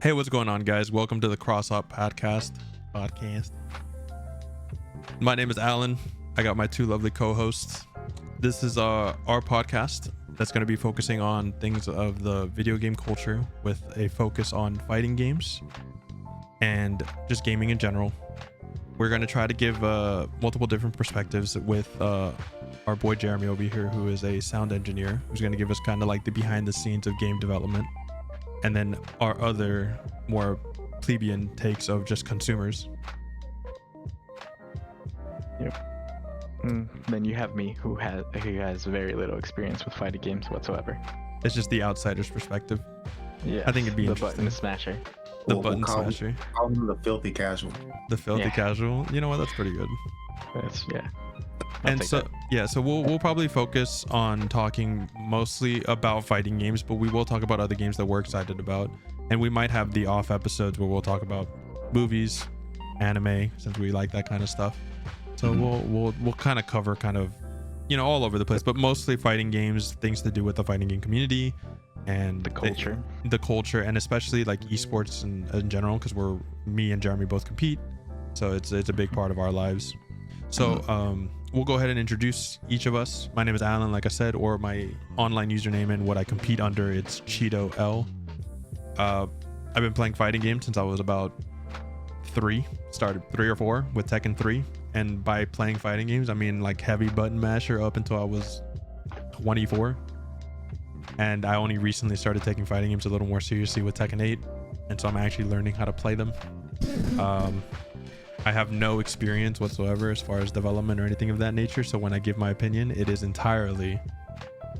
Hey, what's going on, guys? Welcome to the Cross Up Podcast. My name is Alan. I got my two lovely co-hosts. This is our podcast that's going to be focusing on things of the video game culture with a focus on fighting games and just gaming in general. We're going to try to give multiple different perspectives with our boy Jeremy over here, who is a sound engineer, who's going to give us kind of like the behind the scenes of game development. And then our other more plebeian takes of just consumers. Yep. Then you have me, who has very little experience with fighting games whatsoever. It's just the outsider's perspective. Yeah, I think it'd be the interesting. button smasher. The button smasher. Call him the filthy casual. The filthy Yeah. casual. You know what? That's pretty good. Yeah. And so we'll probably focus on talking mostly about fighting games, but we will talk about other games that we're excited about, and we might have the off episodes where we'll talk about movies, anime, since we like that kind of stuff. So we'll kind of cover all over the place, but mostly fighting games, things to do with the fighting game community and the culture, and especially like esports in general, because me and Jeremy both compete, so it's a big part of our lives. So we'll go ahead and introduce each of us. My name is Alan, like I said, or my online username and what I compete under, it's Cheeto L. I've been playing fighting games since I was about 3 or 4 with Tekken 3. And by playing fighting games, I mean like heavy button masher up until I was 24. And I only recently started taking fighting games a little more seriously with Tekken 8. And so I'm actually learning how to play them. I have no experience whatsoever as far as development or anything of that nature. So when I give my opinion, it is entirely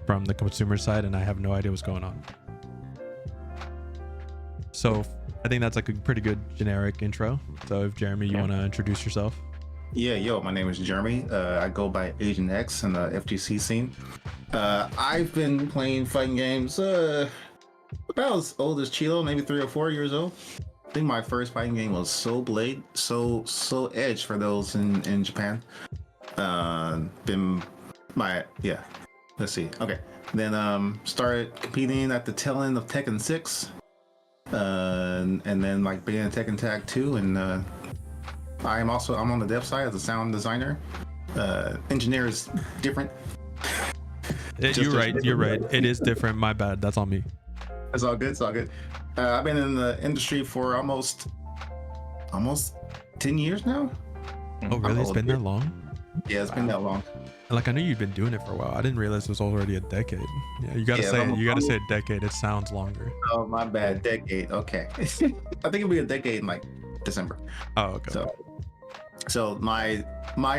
from the consumer side, and I have no idea what's going on. So I think that's like a pretty good generic intro. So if Jeremy, you want to introduce yourself? Yeah, my name is Jeremy. I go by Agent X in the FGC scene. I've been playing fighting games about as old as Chilo, maybe 3 or 4 years old. I think my first fighting game was Soul Blade, Soul Edge for those in Japan. Let's see. Okay. Then started competing at the tail end of Tekken 6. And then like being in Tekken Tag 2, and I'm on the dev side as a sound designer. Engineer is different. You're right. It is different. My bad. That's on me. It's all good. I've been in the industry for almost 10 years now. Oh, really? It's been that long? Yeah, it's been that long. Like, I knew you've been doing it for a while. I didn't realize it was already a decade. Yeah, you gotta say a decade. It sounds longer. Oh, my bad. Decade. Okay. I think it'll be a decade in like December. Oh, okay. So my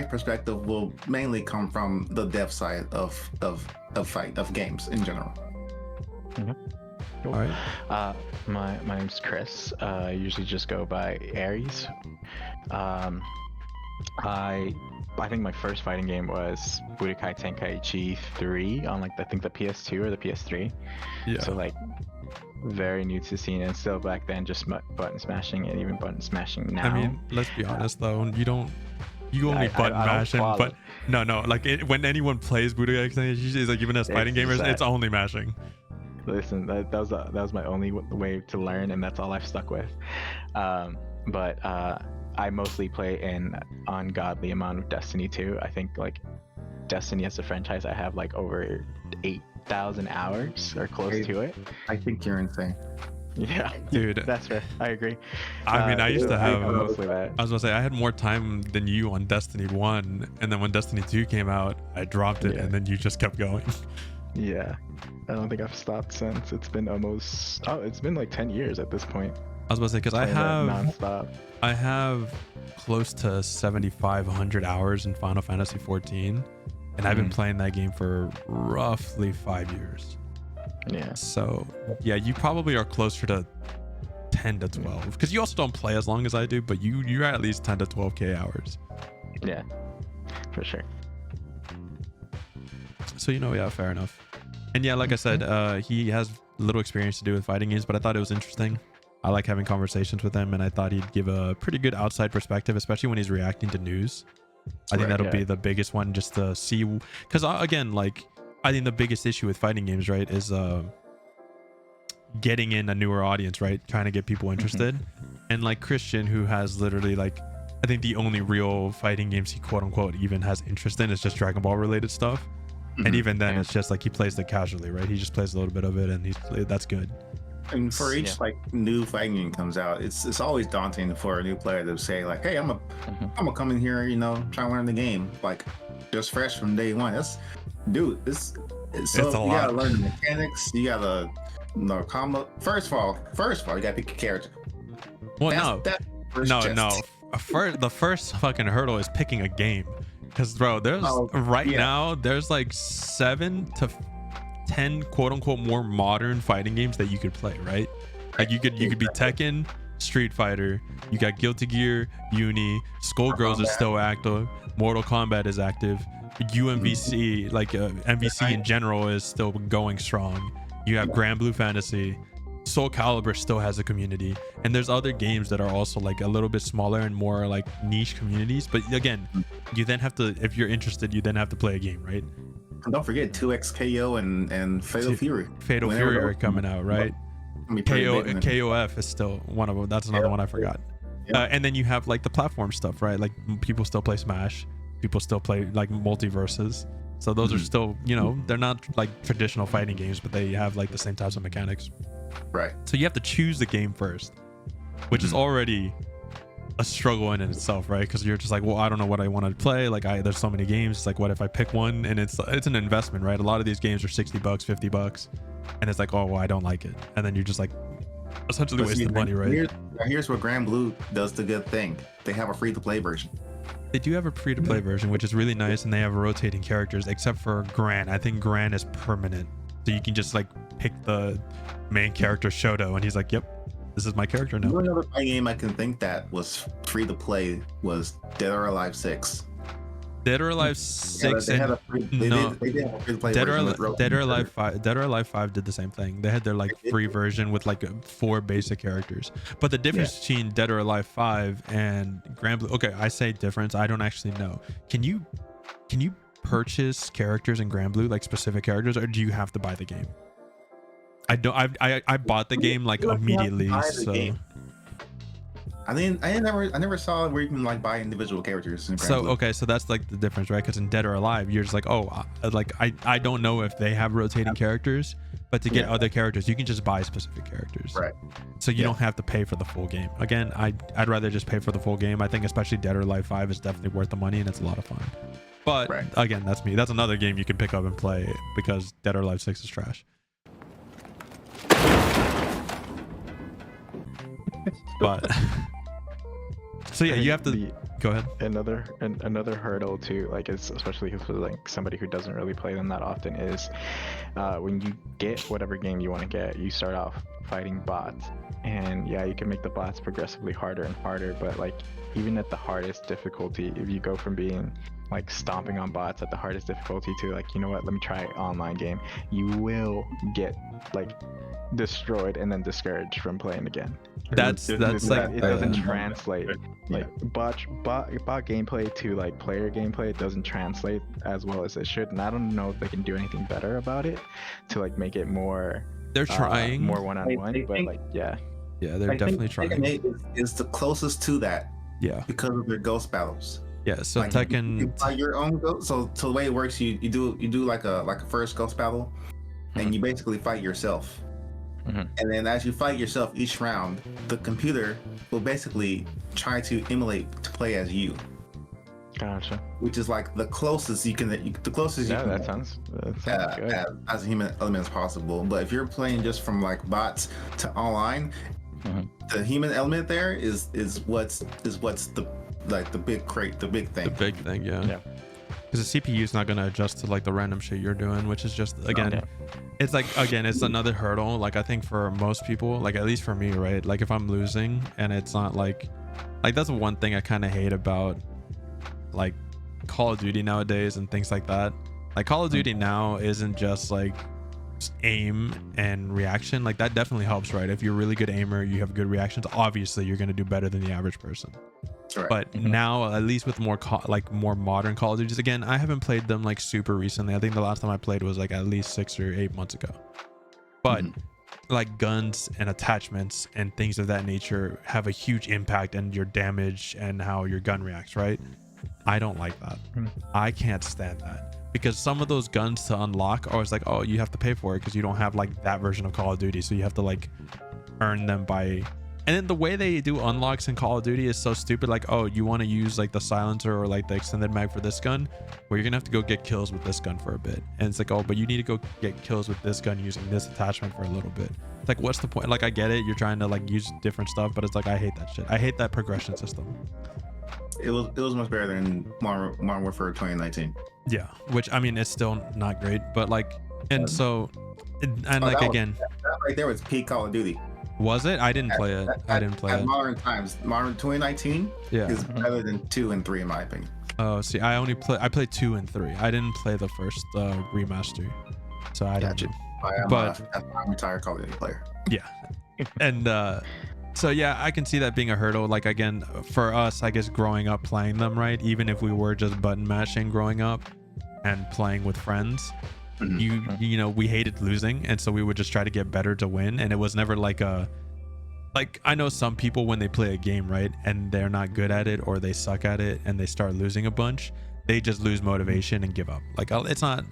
perspective will mainly come from the dev side of games in general. Mm-hmm. All right. My name's Chris. I usually just go by Aries. I think my first fighting game was Budokai Tenkaichi 3 on I think the PS2 or the PS3. Yeah. So very new to the scene, and still back then just button smashing, and even button smashing now. I mean, let's be honest though, you only button mashing, but no, when anyone plays Budokai Tenkaichi, it's like even as fighting gamers, it's only mashing. Listen, that was my only way to learn, and that's all I've stuck with. But I mostly play an ungodly amount of Destiny 2. I think Destiny as a franchise, I have over 8,000 hours or close to it. I think you're insane. Yeah, dude, that's fair. I agree. I mean, I used to have mostly that. I was gonna say I had more time than you on Destiny 1, and then when Destiny 2 came out, I dropped it, and then you just kept going. Yeah, I don't think I've stopped since. It's been it's been 10 years at this point. I was about to say, because I have close to 7,500 hours in Final Fantasy 14, and I've been playing that game for roughly 5 years. Yeah. So yeah, you probably are closer to 10 to 12, because you also don't play as long as I do, but you're at least 10 to 12k hours. Yeah, for sure. So yeah, fair enough. And yeah, like I said, he has little experience to do with fighting games, but I thought it was interesting. I like having conversations with him, and I thought he'd give a pretty good outside perspective, especially when he's reacting to news. I think that'll be the biggest one, just to see, because again, I think the biggest issue with fighting games, right, is getting in a newer audience, right? Trying to get people interested. And like Christian, who has literally like, I think the only real fighting games he quote unquote even has interest in is just Dragon Ball related stuff. And even then, it's just like he plays it casually, right? He just plays a little bit of it, and that's good. And for each like new fighting game comes out, it's always daunting for a new player to say like, "Hey, I'm gonna come in here, try to learn the game like just fresh from day one." Dude, it's so a you lot. gotta learn the mechanics. You gotta combo. First of all, you gotta pick a character. Well, the first fucking hurdle is picking a game, because bro, there's now there's like 7 to 10 quote unquote more modern fighting games that you could play, right? Like you could be Tekken, Street Fighter, you got Guilty Gear, Uni, Skullgirls is still active, Mortal Kombat is active, UMVC, like MVC in general is still going strong. You have Grand Blue Fantasy, Soul Calibur still has a community, and there's other games that are also like a little bit smaller and more like niche communities. But again, you then have to, if you're interested, you then have to play a game, right? And don't forget 2XKO and Fatal Fury. Fatal Fury are coming out, right? KOF is still one of them. That's another one I forgot. And then you have like the platform stuff, right? Like people still play Smash, people still play like multiverses. So those are still, they're not like traditional fighting games, but they have like the same types of mechanics. Right. So you have to choose the game first, which is already a struggle in itself, right? Because you're just like, well, I don't know what I want to play. Like there's so many games. It's like, what if I pick one? And it's an investment, right? A lot of these games are $60, $50, and it's like, oh, well, I don't like it. And then you're just like essentially wasting money, right? Here's where Grand Blue does the good thing. They have a free-to-play version. They do have a free-to-play version, which is really nice, and they have rotating characters, except for Gran. I think Gran is permanent, so you can just like pick the main character Shoto, and he's like, yep, this is my character now. Another fighting game I can think that was free to play was Dead or Alive 6. Dead or Alive 6 Dead or Alive 5. Dead or Alive 5 did the same thing. They had their like free version with like 4 basic characters. But the difference between Dead or Alive 5 and Grand Blue, okay, I say difference, I don't actually know. Can you purchase characters in Grand Blue, like specific characters, or do you have to buy the game? I bought the game like immediately, so I never saw where you can like buy individual characters in Grand Blue. Okay, so that's like the difference, right? Because in Dead or Alive, you're just like, oh, like I don't know if they have rotating characters, but to get other characters, you can just buy specific characters, right? So you don't have to pay for the full game. Again, I'd rather just pay for the full game. I think especially Dead or Alive 5 is definitely worth the money, and it's a lot of fun. But again, that's me. That's another game you can pick up and play, because Dead or Alive 6 is trash. But so yeah, you have to go ahead. Another hurdle too, like especially for like somebody who doesn't really play them that often, is when you get whatever game you want to get, you start off fighting bots, and you can make the bots progressively harder and harder. But like even at the hardest difficulty, if you go from being like stomping on bots at the hardest difficulty to like, you know what, let me try an online game, you will get like destroyed and then discouraged from playing again. That's like it doesn't translate like bot gameplay to like player gameplay. It doesn't translate as well as it should, and I don't know if they can do anything better about it to like make it more. They're trying more one-on-one, but like they're definitely trying. Tekken 8 is the closest to that. Yeah, because of their ghost battles. Yeah, so like Tekken, you buy your own ghost. So the way it works, you do like a first ghost battle, and you basically fight yourself. And then as you fight yourself each round, the computer will basically try to emulate to play as you. Gotcha. Which is like the closest you can. That sounds good. As a human element as possible. But if you're playing just from like bots to online, the human element there is what's the big thing. Yeah. Because the CPU is not going to adjust to like the random shit you're doing, which is just it's another hurdle. Like I think for most people, like at least for me, right? Like if I'm losing and it's not like that's one thing I kind of hate about like Call of Duty nowadays and things like that. Like Call of Duty now isn't just like aim and reaction. Like that definitely helps, right? If you're a really good aimer, you have good reactions, obviously you're going to do better than the average person. Right. But now, at least with more more modern Call of Duties, again, I haven't played them like super recently. I think the last time I played was like at least 6 or 8 months ago. But like guns and attachments and things of that nature have a huge impact on your damage and how your gun reacts, right? I don't like that. I can't stand that, because some of those guns to unlock are always like, oh, you have to pay for it because you don't have like that version of Call of Duty, so you have to like earn them by. And then the way they do unlocks in Call of Duty is so stupid. Like, oh, you want to use like the silencer or like the extended mag for this gun? Well, you're gonna have to go get kills with this gun for a bit. And it's like, oh, but you need to go get kills with this gun using this attachment for a little bit. It's like, what's the point? Like, I get it, you're trying to like use different stuff, but it's like, I hate that shit. I hate that progression system. It was much better than Modern Warfare 2019. Yeah, which I mean, it's still not great, but like, and so, and like again, that right there was peak Call of Duty. Was it? I didn't play it. I didn't play it. Modern times, Modern 2019 is better than 2 and 3 in my opinion. Oh, see, I played 2 and 3. I didn't play the first remaster, so I didn't. I'm a retired Call of Duty player. Yeah, and so yeah, I can see that being a hurdle. Like again, for us, I guess growing up playing them, right? Even if we were just button mashing growing up and playing with friends, you know, we hated losing, and so we would just try to get better to win. And it was never like a, like, I know some people when they play a game, right, and they're not good at it or they suck at it and they start losing a bunch, they just lose motivation and give up. Like, it's not,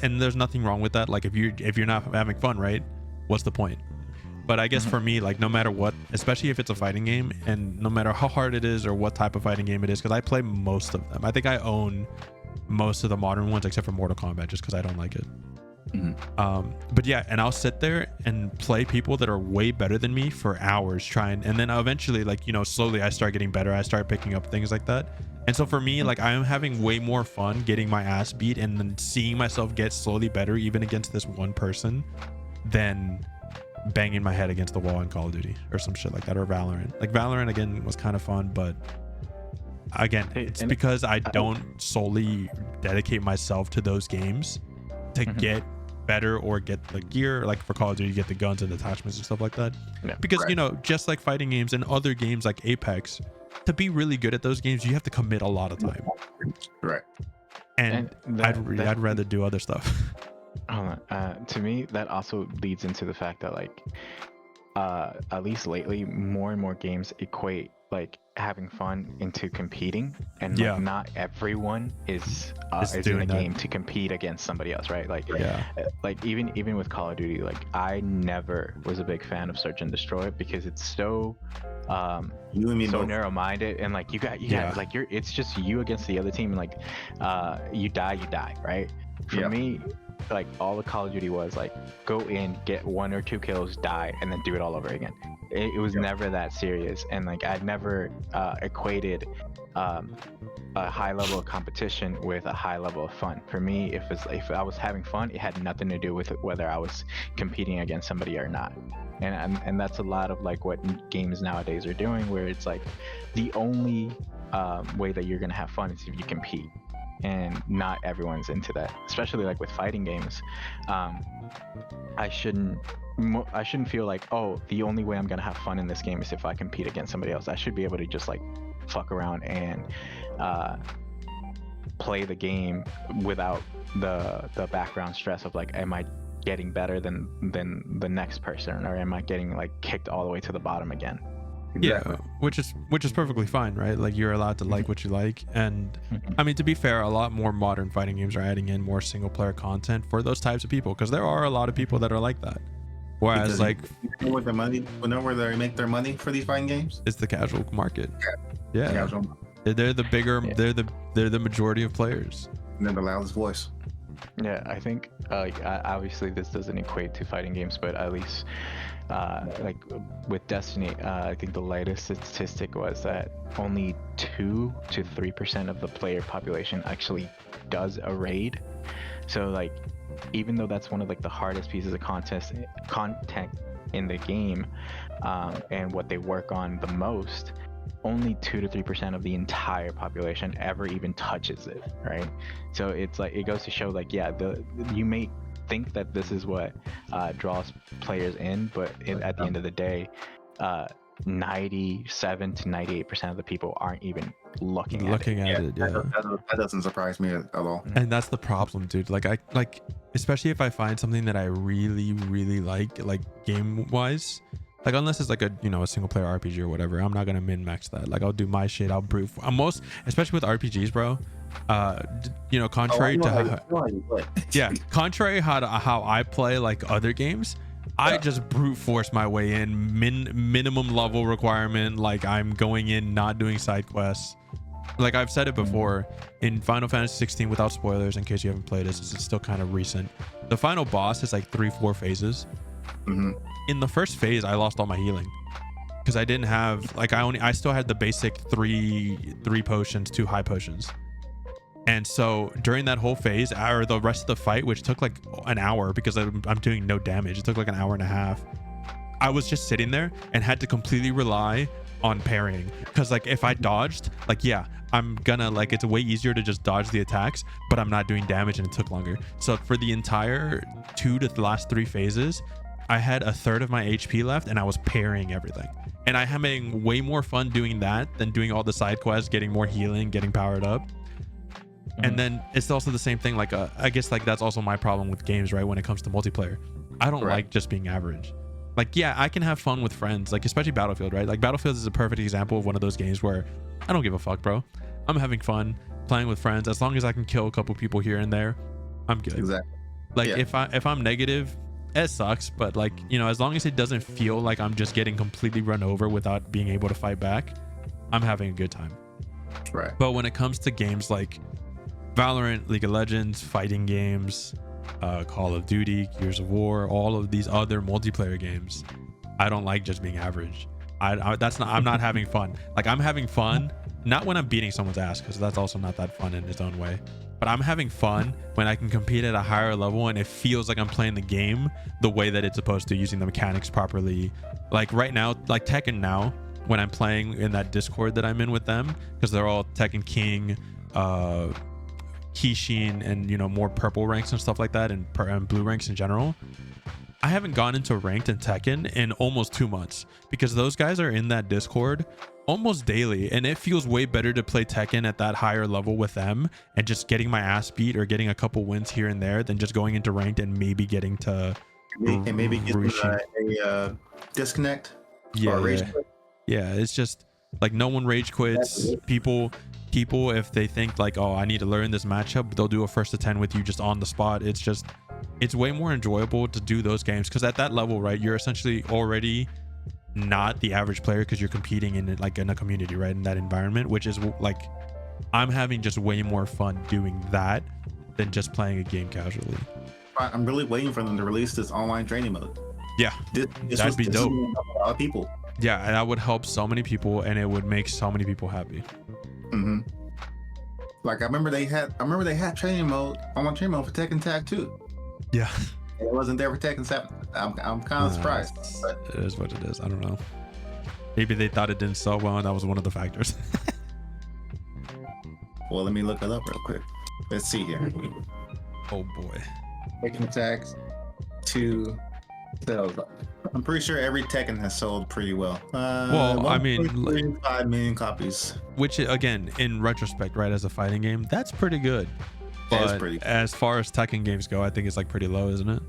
and there's nothing wrong with that. Like, if you're not having fun, right, what's the point? But I guess for me, like, no matter what, especially if it's a fighting game, and no matter how hard it is or what type of fighting game it is, because I play most of them. I think I own most of the modern ones except for Mortal Kombat, just because I don't like it. But yeah, and I'll sit there and play people that are way better than me for hours trying, and then eventually, like, you know, slowly I start getting better. I start picking up things like that. And so for me, like, I'm having way more fun getting my ass beat and then seeing myself get slowly better even against this one person than banging my head against the wall in Call of Duty or some shit like that, or Valorant. Like, Valorant again was kind of fun, but again, it's because I don't solely dedicate myself to those games to get better or get the gear. Like for Call of Duty, you get the guns and attachments and stuff like that. Because you know, just like fighting games and other games like Apex, to be really good at those games, you have to commit a lot of time. Right. And I'd rather do other stuff. To me, that also leads into the fact that, like, at least lately, more and more games equate like having fun into competing, and like, not everyone is in the game to compete against somebody else, right? Like, like even with Call of Duty, like, I never was a big fan of Search and Destroy because it's so so narrow-minded, and like you got like it's just you against the other team, and like you die, right? For me, like, all the Call of Duty was like, go in, get 1 or 2 kills, die, and then do it all over again. It was never that serious, and like, I'd never equated a high level of competition with a high level of fun. For me, if I was having fun, it had nothing to do with whether I was competing against somebody or not. And that's a lot of like what games nowadays are doing, where it's like the only way that you're gonna have fun is if you compete. And not everyone's into that, especially like with fighting games. I shouldn't feel like, oh, the only way I'm gonna have fun in this game is if I compete against somebody else. I should be able to just like fuck around and play the game without the background stress of like, am I getting better than the next person, or am I getting like kicked all the way to the bottom again? Exactly. Yeah, which is perfectly fine, right? Like, you're allowed to like what you like. And I mean, to be fair, a lot more modern fighting games are adding in more single player content for those types of people, because there are a lot of people that are like that. Whereas, like, you know where they make their money for these fighting games? It's the casual market. Yeah. Casual. They're the bigger, they're the majority of players. And they're the loudest voice. Yeah, I think obviously this doesn't equate to fighting games, but at least like with Destiny, I think the latest statistic was that only 2 to 3% of the player population actually does a raid. So like, even though that's one of like the hardest pieces of content in the game, and what they work on the most, only 2 to 3% of the entire population ever even touches it, right? So it's like, it goes to show like, yeah, you may think that this is what draws players in, but at the end of the day, 97 to 98% of the people aren't even looking at it. Yeah. That doesn't surprise me at all. And that's the problem, dude. Like, especially if I find something that I really, really like game wise. Like unless it's like a a single player RPG or whatever, I'm not gonna min max that. Like I'll do my shit. I'll brute. I'm most, especially with RPGs, bro. Contrary contrary how I play like other games, I just brute force my way in. Minimum level requirement. Like I'm going in, not doing side quests. Like I've said it before in Final Fantasy 16, without spoilers, in case you haven't played this, it's still kind of recent. The final boss is like 3-4 phases. In the first phase, I lost all my healing because I didn't have I still had the basic three potions, 2 high potions. And so during that whole phase, or the rest of the fight, which took like an hour because I'm doing no damage, it took like an hour and a half. I was just sitting there and had to completely rely on parrying, because like if I dodged, like I'm gonna it's way easier to just dodge the attacks, but I'm not doing damage and it took longer. So for the entire 2 to the last 3 phases, I had a third of my HP left and I was parrying everything. And I'm having way more fun doing that than doing all the side quests, getting more healing, getting powered up. And then it's also the same thing. Like I guess like that's also my problem with games, right? When it comes to multiplayer, I don't like just being average. Like I can have fun with friends, like especially Battlefield, right? Like Battlefield is a perfect example of one of those games where I don't give a fuck, bro. I'm having fun playing with friends. As long as I can kill a couple people here and there, I'm good. Exactly. Like if I'm negative, it sucks, but like as long as it doesn't feel like I'm just getting completely run over without being able to fight back, I'm having a good time. Right. But when it comes to games like Valorant, League of Legends, fighting games, Call of Duty, Gears of War, all of these other multiplayer games, I don't like just being average. I'm not having fun. Like I'm having fun not when I'm beating someone's ass, because that's also not that fun in its own way, but I'm having fun when I can compete at a higher level and it feels like I'm playing the game the way that it's supposed to, using the mechanics properly. Like right now, like Tekken now, when I'm playing in that Discord that I'm in with them, because they're all Tekken King, Kishin, and more purple ranks and stuff like that, and blue ranks in general. I haven't gone into ranked in Tekken in almost 2 months because those guys are in that Discord almost daily, and it feels way better to play Tekken at that higher level with them and just getting my ass beat or getting a couple wins here and there than just going into ranked and maybe getting to maybe get a disconnect. Yeah, it's just like no one rage quits. People if they think like, oh, I need to learn this matchup, they'll do a 1st to 10 with you just on the spot. It's way more enjoyable to do those games because at that level, right, you're essentially already not the average player because you're competing in a community, right, in that environment, which is like I'm having just way more fun doing that than just playing a game casually. I'm really waiting for them to release this online training mode. Yeah, that'd be dope. A lot of people. Yeah, and that would help so many people and it would make so many people happy. Like I remember they had online training mode for Tekken Tag 2. Yeah, it wasn't there for Tekken 7. I'm kind of surprised. But it is what it is. I don't know. Maybe they thought it didn't sell well and that was one of the factors. Well, let me look it up real quick. Let's see here. Oh boy. Tekken Tag 2 sales. I'm pretty sure every Tekken has sold pretty well. Well, I mean, 5 million copies. Which, again, in retrospect, right, as a fighting game, that's pretty good. But as far as Tekken games go, I think it's like pretty low, isn't it?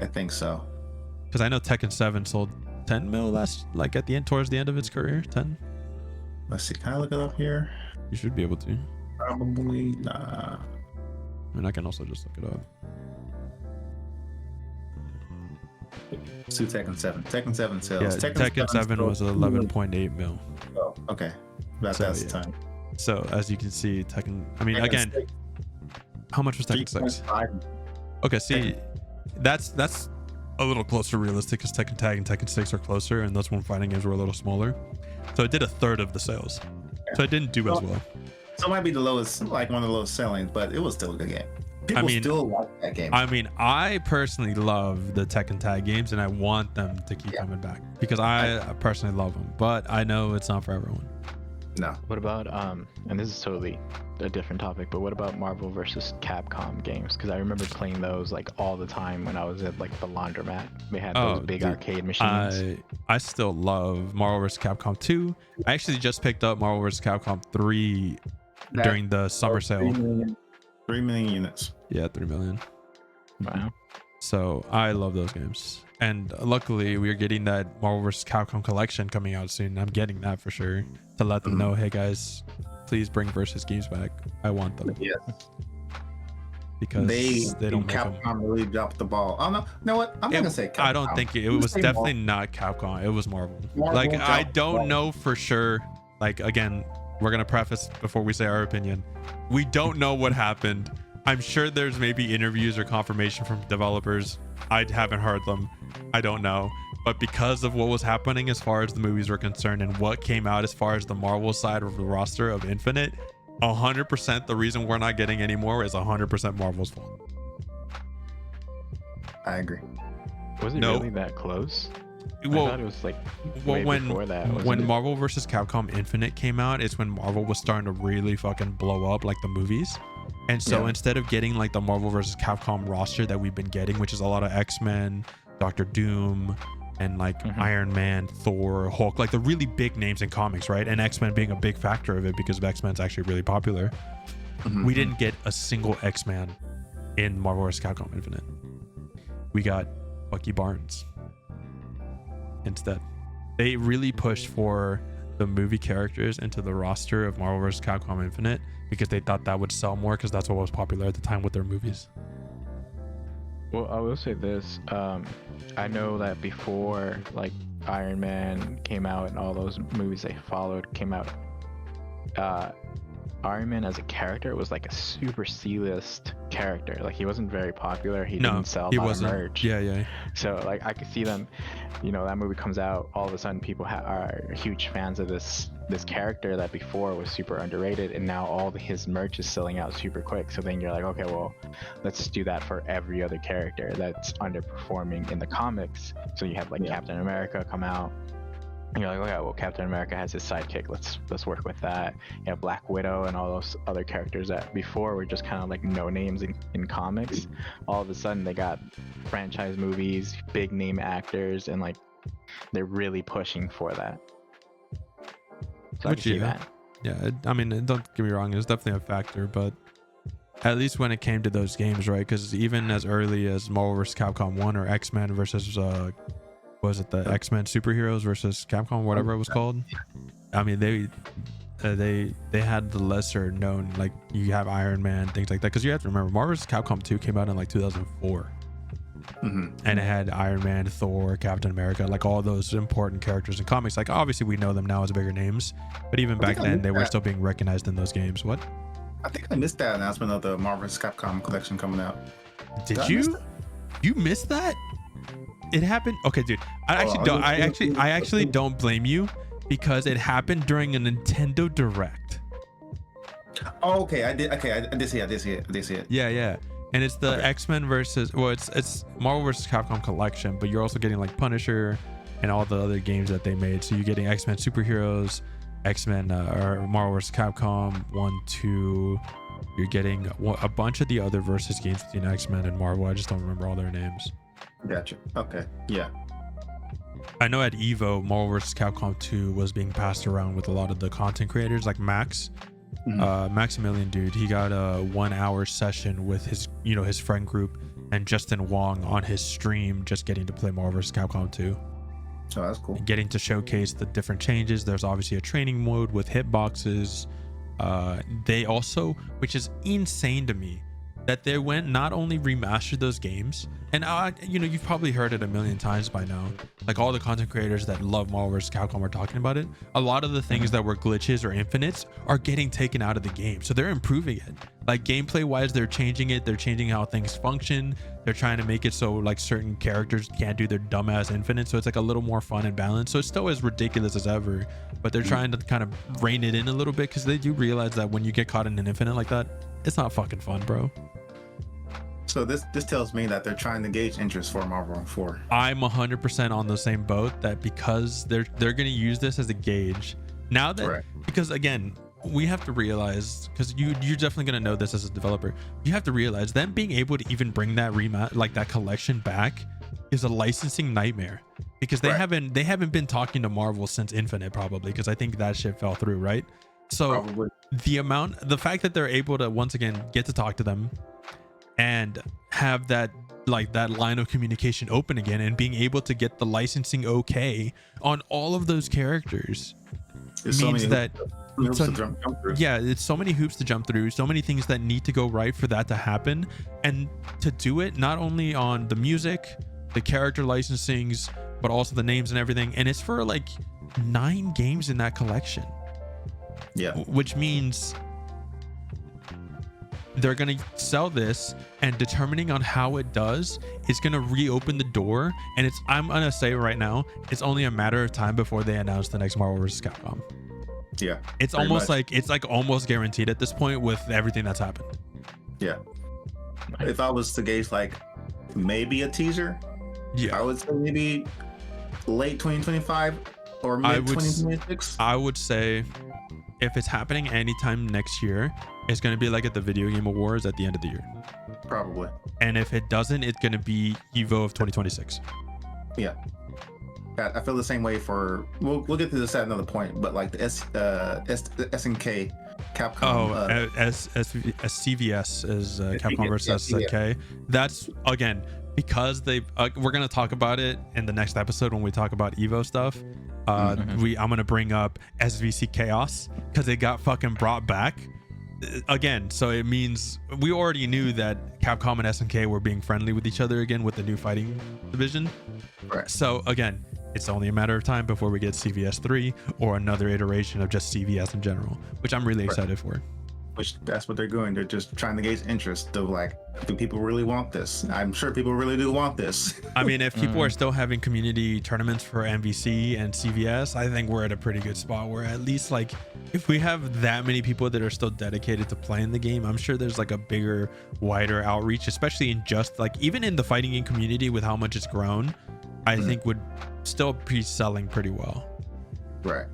I think so. Because I know Tekken 7 sold 10 mil towards the end of its career. 10. Let's see. Can I look it up here? You should be able to. Probably not. I mean, I can also just look it up. To Tekken 7. Tekken 7 sales. Yeah, Tekken 7 was 11.8 mil. Oh, okay. That's the time. So as you can see, Tekken. I mean, again, 6. How much was Tekken 6? Okay, see, that's a little closer realistic because Tekken Tag and Tekken 6 are closer, and those one fighting games were a little smaller. So it did a third of the sales. So it didn't do as well. So it might be the lowest, like one of the lowest selling, but it was still a good game. People still like that game. I mean, I personally love the Tekken Tag games, and I want them to keep coming back because I personally love them. But I know it's not for everyone. No. What about and this is totally a different topic, but what about Marvel versus Capcom games? Because I remember playing those like all the time when I was at like the laundromat. They had those big arcade machines. I still love Marvel vs. Capcom 2. I actually just picked up Marvel vs. Capcom 3 during the summer sale. 3 million units. Yeah, 3 million. Wow. So I love those games, and luckily we are getting that Marvel vs. Capcom collection coming out soon. I'm getting that for sure to let them know, hey guys, please bring versus games back. I want them. Yes. Because they don't make them. Capcom really dropped the ball. Oh no, you know what? I'm not gonna say Capcom. I don't think it was definitely not Capcom. It was Marvel. Like I don't know for sure. Like again, we're gonna preface before we say our opinion. We don't know what happened. I'm sure there's maybe interviews or confirmation from developers. I haven't heard them. I don't know. But because of what was happening as far as the movies were concerned and what came out as far as the Marvel side of the roster of Infinite, 100% the reason we're not getting any more is 100% Marvel's fault. I agree. Was it really that close? Well, I thought it was like way before that. When Marvel vs. Capcom Infinite came out, it's when Marvel was starting to really fucking blow up like the movies. And so instead of getting like the Marvel vs. Capcom roster that we've been getting, which is a lot of X-Men, Doctor Doom, and like Iron Man, Thor, Hulk, like the really big names in comics, right? And X-Men being a big factor of it because X-Men's actually really popular. We didn't get a single X-Man in Marvel vs. Capcom Infinite. We got Bucky Barnes instead. They really pushed for the movie characters into the roster of Marvel vs. Capcom Infinite because they thought that would sell more because that's what was popular at the time with their movies. Well, I will say this. I know that before like Iron Man came out and all those movies they followed came out, Iron Man as a character was like a super C-list character. Like he wasn't very popular. He didn't sell a lot of merch. Yeah. So like I could see them, you know, that movie comes out, all of a sudden people are huge fans of this character that before was super underrated, and now all his merch is selling out super quick. So then you're like, okay, well, let's do that for every other character that's underperforming in the comics. So you have like Captain America come out. And you're like, okay, well, Captain America has his sidekick. Let's work with that. You know, Black Widow and all those other characters that before were just kind of like no names in comics. All of a sudden, they got franchise movies, big name actors, and like they're really pushing for that. So I can see that. Yeah, I mean, don't get me wrong, it's definitely a factor, but at least when it came to those games, right? Because even as early as Marvel vs. Capcom 1 or X-Men versus was it the X-Men Superheroes versus Capcom, whatever it was called? I mean, they had the lesser known, like you have Iron Man, things like that. Because you have to remember, Marvel vs. Capcom 2 came out in like 2004, and it had Iron Man, Thor, Captain America, like all those important characters in comics. Like obviously we know them now as bigger names, but even back then they were still being recognized in those games. What? I think I missed that announcement of the Marvel vs. Capcom collection coming out. Did you? You missed that? It happened. Okay, dude. I actually don't blame you because it happened during a Nintendo Direct. Oh, okay. I did see it. Yeah. And it's the X-Men versus, well, it's Marvel vs. Capcom collection, but you're also getting like Punisher and all the other games that they made. So you're getting X-Men Superheroes, X-Men or Marvel vs. Capcom 1, 2. You're getting a bunch of the other versus games between X-Men and Marvel. I just don't remember all their names. Gotcha. Okay. Yeah. I know at Evo, Marvel vs. Capcom 2 was being passed around with a lot of the content creators like Max. Maximilian, dude, he got a 1 hour session with his friend group and Justin Wong on his stream, just getting to play Marvel vs. Capcom 2. Oh, that's cool. Getting to showcase the different changes. There's obviously a training mode with hitboxes. They also, which is insane to me, that they went not only remastered those games, and you've probably heard it a million times by now, like all the content creators that love Marvel vs. Capcom are talking about it. A lot of the things that were glitches or infinites are getting taken out of the game, so they're improving it. Like gameplay wise, they're changing it. They're changing how things function. They're trying to make it so like certain characters can't do their dumbass infinite, so it's like a little more fun and balanced. So it's still as ridiculous as ever, but they're trying to kind of rein it in a little bit because they do realize that when you get caught in an infinite like that, it's not fucking fun, bro. So this tells me that they're trying to gauge interest for Marvel 4. I'm 100% on the same boat, that because they're going to use this as a gauge now that, correct. Because again, we have to realize, because you're definitely going to know this as a developer, you have to realize them being able to even bring that that collection back is a licensing nightmare, because they haven't been talking to Marvel since Infinite, probably, because I think that shit fell through, right? So probably. The fact that they're able to once again get to talk to them and have that like that line of communication open again and being able to get the licensing okay on all of those characters means that yeah, it's so many hoops to jump through, so many things that need to go right for that to happen, and to do it not only on the music, the character licensings, but also the names and everything. And it's for like 9 games in that collection, which means they're gonna sell this, and determining on how it does is gonna reopen the door. And I'm gonna say right now, it's only a matter of time before they announce the next Marvel vs. Capcom. Yeah, it's almost much. It's like almost guaranteed at this point with everything that's happened. Yeah, if I was to gauge like maybe a teaser, I would say maybe late 2025 or mid 2026. I would say if it's happening anytime next year, it's going to be like at the Video Game Awards at the end of the year. Probably. And if it doesn't, it's going to be Evo of 2026. Yeah. I feel the same way for we'll get to this at another point, but like the SNK Capcom CVS is Capcom versus SNK. That's again because we're gonna talk about it in the next episode when we talk about Evo stuff. I'm gonna bring up SVC Chaos because it got fucking brought back again. So it means we already knew that Capcom and SNK were being friendly with each other again with the new fighting division. Right. So again, it's only a matter of time before we get CVS 3 or another iteration of just CVS in general, which I'm really excited for. Which that's what they're doing. They're just trying to gauge interest of like, do people really want this? I'm sure people really do want this. I mean, if people are still having community tournaments for MVC and CVS, I think we're at a pretty good spot where at least like if we have that many people that are still dedicated to playing the game, I'm sure there's like a bigger, wider outreach, especially in just like even in the fighting game community with how much it's grown, I think would still be selling pretty well. Right.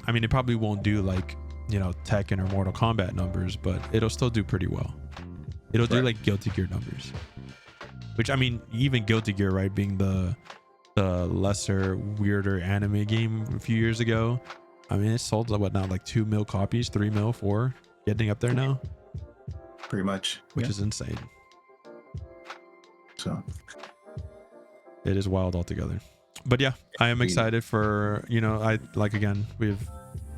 I mean, it probably won't do like, you know, Tekken or Mortal Kombat numbers, but it'll still do pretty well. It'll do like Guilty Gear numbers, which I mean, even Guilty Gear, right, being the lesser, weirder anime game a few years ago, I mean, it sold what now, like 2 mil copies, 3 mil, 4, getting up there now. Pretty much, which is insane. So it is wild altogether. But yeah, I am excited for, you know, I like, again, we've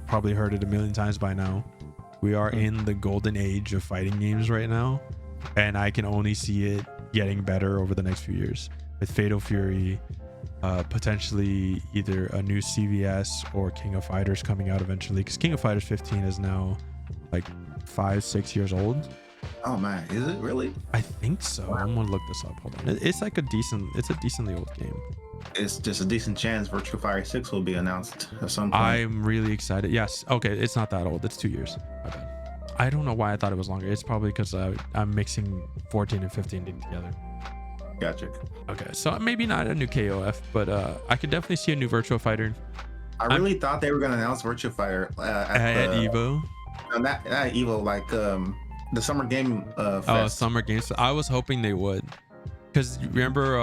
probably heard it a million times by now. We are in the golden age of fighting games right now, and I can only see it getting better over the next few years with Fatal Fury, potentially either a new CVS or King of Fighters coming out eventually, because King of Fighters 15 is now like 5-6 years old. Oh man, is it really? I think so. Wow. I'm gonna look this up. Hold on. It's like it's a decently old game. It's just a decent chance Virtua Fighter 6 will be announced at some point. I'm really excited. Yes. Okay. It's not that old. It's 2 years. My bad. I don't know why I thought it was longer. It's probably because I'm mixing 14 and 15 together. Gotcha. Okay. So maybe not a new KOF, but I could definitely see a new Virtua Fighter. I really thought they were going to announce Virtua Fighter at Evo. Not Evo, like the Summer Game Fest. Oh, Summer Games. I was hoping they would. Because remember,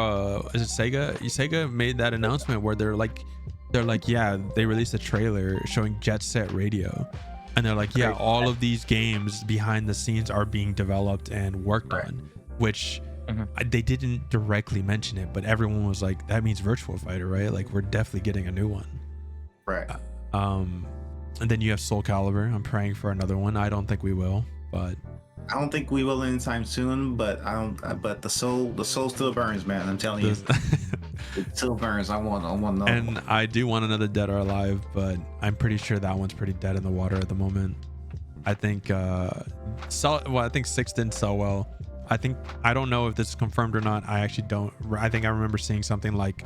is it Sega? Sega made that announcement where they're like, yeah, they released a trailer showing Jet Set Radio, and they're like, yeah, all of these games behind the scenes are being developed and worked on, which they didn't directly mention it, but everyone was like, that means Virtua Fighter, right? Like, we're definitely getting a new one, right? And then you have Soul Calibur. I'm praying for another one. I don't think we will, but. I don't think we will anytime soon, but but the soul still burns, man. I'm telling you, it still burns. I want another. And I do want another Dead or Alive, but I'm pretty sure that one's pretty dead in the water at the moment. I think I think 6 didn't sell well. I don't know if this is confirmed or not. I actually don't. I think I remember seeing something like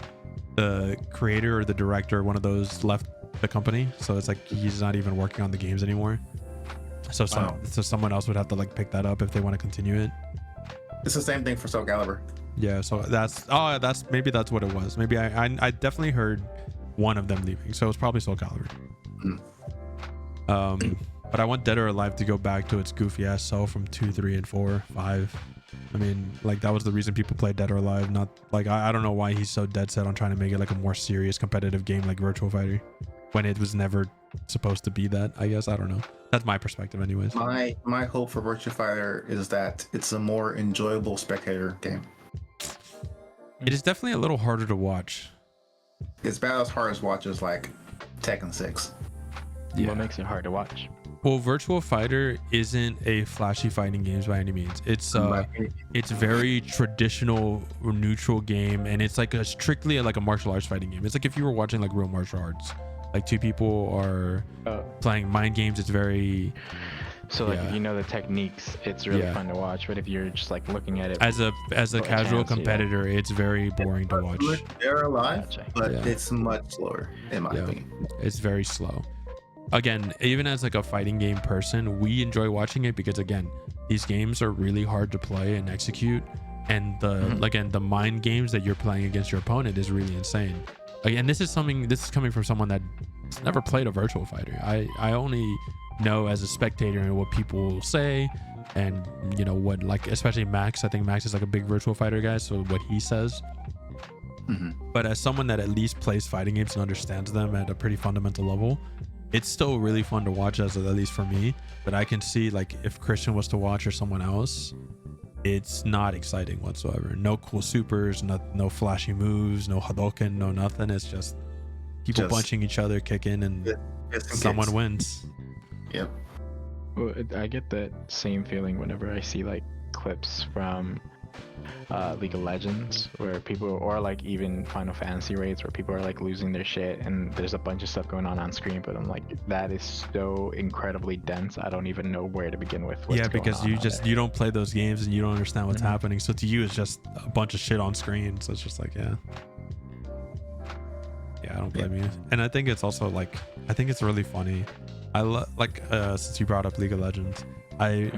the creator or the director, one of those, left the company, so it's like he's not even working on the games anymore. So someone else would have to like pick that up if they want to continue it. It's the same thing for Soul Calibur. Yeah, so maybe that's what it was. Maybe I definitely heard one of them leaving, so it's probably Soul Calibur. But I want Dead or Alive to go back to its goofy ass self from 2, 3, and 4, 5. I mean, like that was the reason people played Dead or Alive. Not like I don't know why he's so dead set on trying to make it like a more serious competitive game like Virtua Fighter. when it was never supposed to be that. I guess I don't know. That's my perspective, anyways. My hope for Virtua Fighter is that it's a more enjoyable spectator game. It is definitely a little harder to watch. It's about as hard as watches like Tekken 6. What makes it hard to watch? Well, Virtua Fighter isn't a flashy fighting game by any means. It's very traditional, neutral game, and it's like strictly like a martial arts fighting game. It's like if you were watching like real martial arts, like two people are playing mind games. It's very so like if you know the techniques, it's really fun to watch. But if you're just like looking at it as a casual competitor, it's very boring to watch. They're alive, but it's much slower in my opinion. It's very slow. Again, even as like a fighting game person, we enjoy watching it because again, these games are really hard to play and execute, and the mind games that you're playing against your opponent is really insane. Again, this is coming from someone that's never played a Virtua Fighter. I only know as a spectator and what people say, and you know what, like especially Max. I think Max is like a big Virtua Fighter guy, so what he says. But as someone that at least plays fighting games and understands them at a pretty fundamental level, it's still really fun to watch, at least for me. But I can see like if Christian was to watch or someone else, it's not exciting whatsoever. No cool supers, no flashy moves, no Hadoken, no nothing. It's just people punching each other, kicking, and someone wins. Yep. Well, I get that same feeling whenever I see like clips from League of Legends where people, or like even Final Fantasy raids where people are like losing their shit and there's a bunch of stuff going on screen, but I'm like, that is so incredibly dense, I don't even know where to begin with what's because you don't play those games and you don't understand what's happening, so to you it's just a bunch of shit on screen, so it's just like I don't blame you. And I think it's also like, I think it's really funny. I love like since you brought up League of Legends, I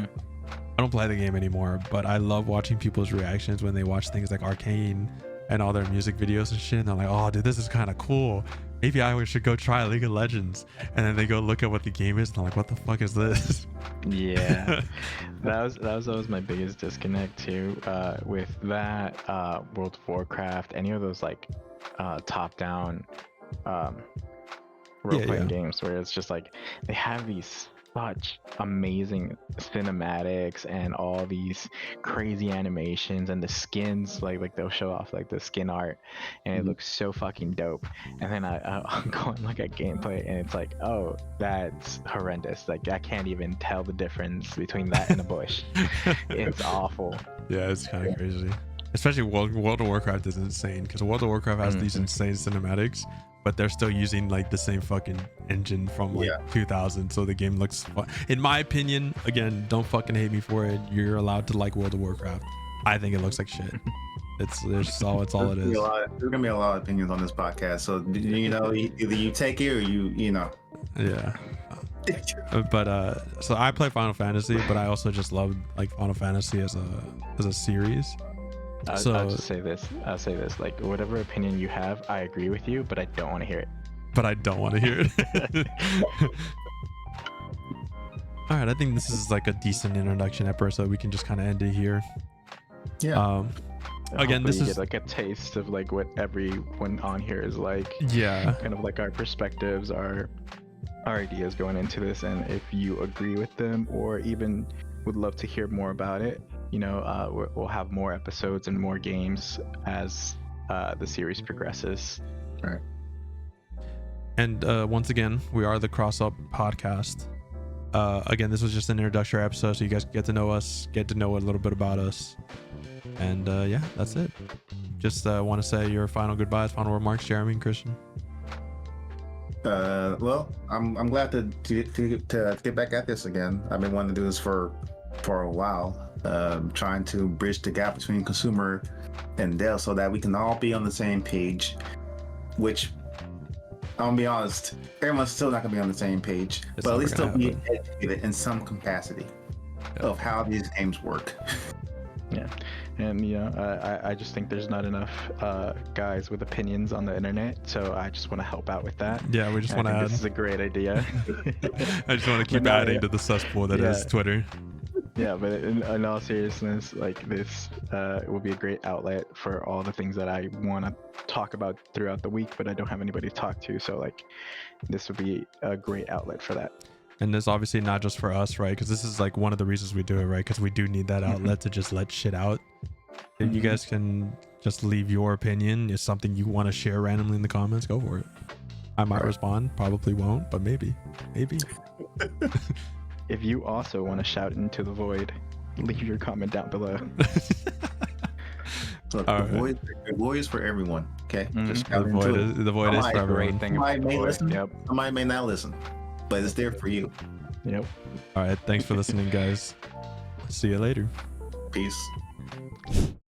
don't play the game anymore, but I love watching people's reactions when they watch things like Arcane and all their music videos and shit, and they're like, oh dude, this is kind of cool, maybe I should go try League of Legends, and then they go look at what the game is and they're like, what the fuck is this? That was always my biggest disconnect too, with that World of Warcraft, any of those like top down role-playing games where it's just like they have these such amazing cinematics and all these crazy animations, and the skins like they'll show off like the skin art and it looks so fucking dope, and then I'll go and look at gameplay and it's like, oh, that's horrendous, like I can't even tell the difference between that and a bush. It's awful. It's kind of crazy, especially World of Warcraft is insane because World of Warcraft has these insane cinematics, but they're still using like the same fucking engine from like 2000, so the game looks fun. In my opinion, again, don't fucking hate me for it, you're allowed to like World of Warcraft. I think it looks like shit. It's all it is. There's gonna be a lot of opinions on this podcast, so you know, either you take it or you know. But so I play Final Fantasy, but I also just love like Final Fantasy as a series. I'll just say this. Like, whatever opinion you have, I agree with you, but I don't want to hear it. All right, I think this is like a decent introduction episode. We can just kind of end it here. Again, this is get like a taste of like what everyone on here is like. Kind of like our perspectives, our ideas going into this, and if you agree with them or even would love to hear more about it, you know, we'll have more episodes and more games as the series progresses. All right. And once again, we are the Cross Up Podcast. Again, this was just an introductory episode, so you guys get to know us, get to know a little bit about us. And that's it. Just want to say your final goodbyes, final remarks, Jeremy and Christian. Well, I'm glad to get back at this again. I've been wanting to do this for a while, trying to bridge the gap between consumer and dev so that we can all be on the same page, which I'm gonna be honest, everyone's still not gonna be on the same page, but at least they'll be educated in some capacity of how these games work. And you know, I just think there's not enough guys with opinions on the internet, so I just want to help out with that. We just want to add. This is a great idea. I just want to keep adding to the cesspool that is Twitter. Yeah, but in all seriousness, like this will be a great outlet for all the things that I want to talk about throughout the week, but I don't have anybody to talk to. So like, this would be a great outlet for that. And this obviously not just for us, right? Because this is like one of the reasons we do it, right? Because we do need that outlet to just let shit out. If you guys can just leave your opinion, is something you want to share randomly in the comments, go for it. I might respond, probably won't, but maybe. If you also want to shout into the void, leave your comment down below. Look, All the void is for everyone. Okay, just The shout into it. void is for Great everyone. thing Somebody about the may void. listen. Yep. Somebody may not listen, but it's there for you. Yep. All right, thanks for listening, guys. See you later. Peace.